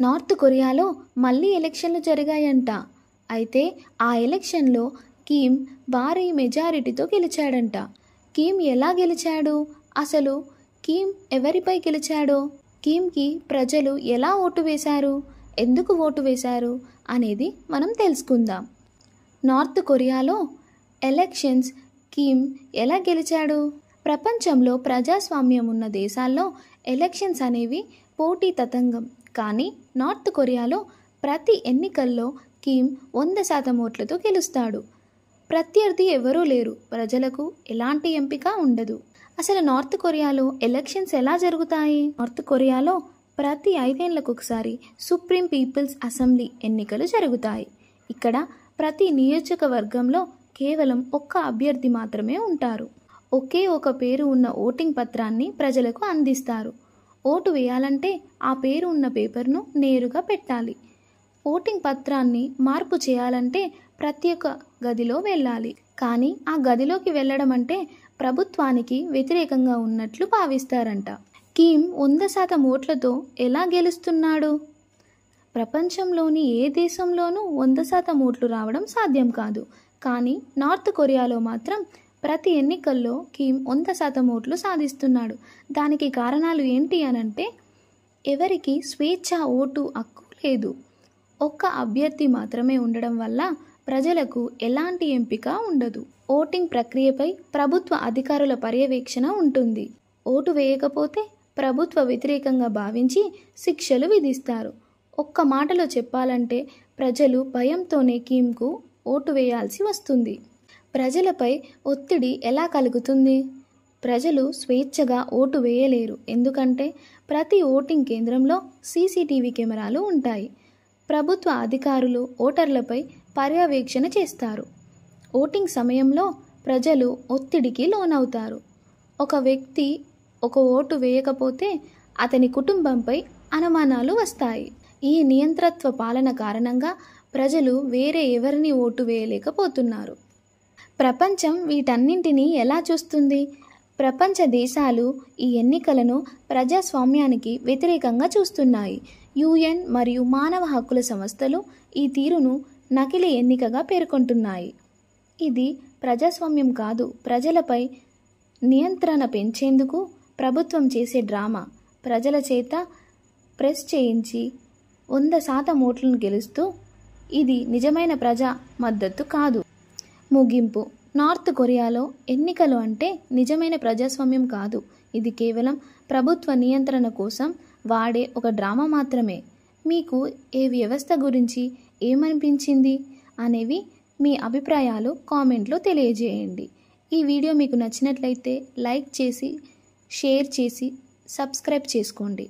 North కొరియాలో మళ్ళీ ఎలక్షన్లు జరిగాయంట. అయితే ఆ ఎలక్షన్లో కిమ్ భారీ మెజారిటీతో గెలిచాడంట. కిమ్ ఎలా గెలిచాడు? అసలు కిమ్ ఎవరిపై గెలిచాడో, కిమ్కి ప్రజలు ఎలా ఓటు వేశారు, ఎందుకు ఓటు వేశారు అనేది మనం తెలుసుకుందాం. నార్త్ కొరియాలో ఎలక్షన్స్ కిమ్ ఎలా గెలిచాడు? ప్రపంచంలో ప్రజాస్వామ్యం ఉన్న దేశాల్లో ఎలక్షన్స్ అనేవి పోటీ తతంగం. కానీ నార్త్ కొరియాలో ప్రతి ఎన్నికల్లో కిమ్ 100% ఓట్లతో గెలుస్తాడు. ప్రత్యర్థి ఎవరూ లేరు. ప్రజలకు ఎలాంటి ఎంపిక ఉండదు. అసలు నార్త్ కొరియాలో ఎలక్షన్స్ ఎలా జరుగుతాయి? నార్త్ కొరియాలో ప్రతి 5 ఏళ్లకు ఒకసారి సుప్రీం పీపుల్స్ అసెంబ్లీ ఎన్నికలు జరుగుతాయి. ఇక్కడ ప్రతి నియోజకవర్గంలో కేవలం ఒక్క అభ్యర్థి మాత్రమే ఉంటారు. ఒకే ఒక పేరు ఉన్న ఓటింగ్ పత్రాన్ని ప్రజలకు అందిస్తారు. ఓటు వేయాలంటే ఆ పేరు ఉన్న పేపర్ను నేరుగా పెట్టాలి. ఓటింగ్ పత్రాన్ని మార్పు చేయాలంటే ప్రత్యేక గదిలో వెళ్ళాలి. కానీ ఆ గదిలోకి వెళ్ళడం అంటే ప్రభుత్వానికి వ్యతిరేకంగా ఉన్నట్లు భావిస్తారంట. కిమ్ 100% ఓట్లతో ఎలా గెలుస్తున్నాడు? ప్రపంచంలోని ఏ దేశంలోనూ 100% ఓట్లు రావడం సాధ్యం కాదు. కానీ నార్త్ కొరియాలో మాత్రం ప్రతి ఎన్నికల్లో కిమ్ 100% ఓట్లు సాధిస్తున్నాడు. దానికి కారణాలు ఏంటి అనంటే, ఎవరికి స్వేచ్ఛ ఓటు హక్కు లేదు. ఒక్క అభ్యర్థి మాత్రమే ఉండడం వల్ల ప్రజలకు ఎలాంటి ఎంపిక ఉండదు. ఓటింగ్ ప్రక్రియపై ప్రభుత్వ అధికారుల పర్యవేక్షణ ఉంటుంది. ఓటు వేయకపోతే ప్రభుత్వ వ్యతిరేకంగా భావించి శిక్షలు విధిస్తారు. ఒక్క మాటలో చెప్పాలంటే ప్రజలు భయంతోనే కిమ్కు ఓటు వేయాల్సి వస్తుంది. ప్రజలపై ఒత్తిడి ఎలా కలుగుతుంది? ప్రజలు స్వేచ్ఛగా ఓటు వేయలేరు. ఎందుకంటే ప్రతి ఓటింగ్ కేంద్రంలో సీసీటీవీ కెమెరాలు ఉంటాయి. ప్రభుత్వ అధికారులు ఓటర్లపై పర్యవేక్షణ చేస్తారు. ఓటింగ్ సమయంలో ప్రజలు ఒత్తిడికి లోనవుతారు. ఒక వ్యక్తి ఒక ఓటు వేయకపోతే అతని కుటుంబంపై అనుమానాలు వస్తాయి. ఈ నియంతృత్వ పాలన కారణంగా ప్రజలు వేరే ఎవరిని ఓటు వేయలేకపోతున్నారు. ప్రపంచం వీటన్నింటినీ ఎలా చూస్తుంది? ప్రపంచ దేశాలు ఈ ఎన్నికలను ప్రజాస్వామ్యానికి వ్యతిరేకంగా చూస్తున్నాయి. UN మరియు మానవ హక్కుల సంస్థలు ఈ తీరును నకిలీ ఎన్నికగా పేర్కొంటున్నాయి. ఇది ప్రజాస్వామ్యం కాదు, ప్రజలపై నియంత్రణ పెంచేందుకు ప్రభుత్వం చేసే డ్రామా. ప్రజల చేత ప్రెస్ చేయించి 100% ఓట్లను గెలుస్తూ ఇది నిజమైన ప్రజా మద్దతు కాదు. ముగింపు: నార్త్ కొరియాలో ఎన్నికలు అంటే నిజమైన ప్రజాస్వామ్యం కాదు. ఇది కేవలం ప్రభుత్వ నియంత్రణ కోసం వాడే ఒక డ్రామా మాత్రమే. మీకు ఏ వ్యవస్థ గురించి ఏమనిపించింది అనేవి మీ అభిప్రాయాలు కామెంట్లో తెలియజేయండి. ఈ వీడియో మీకు నచ్చినట్లయితే లైక్ చేసి, షేర్ చేసి, సబ్స్క్రైబ్ చేసుకోండి.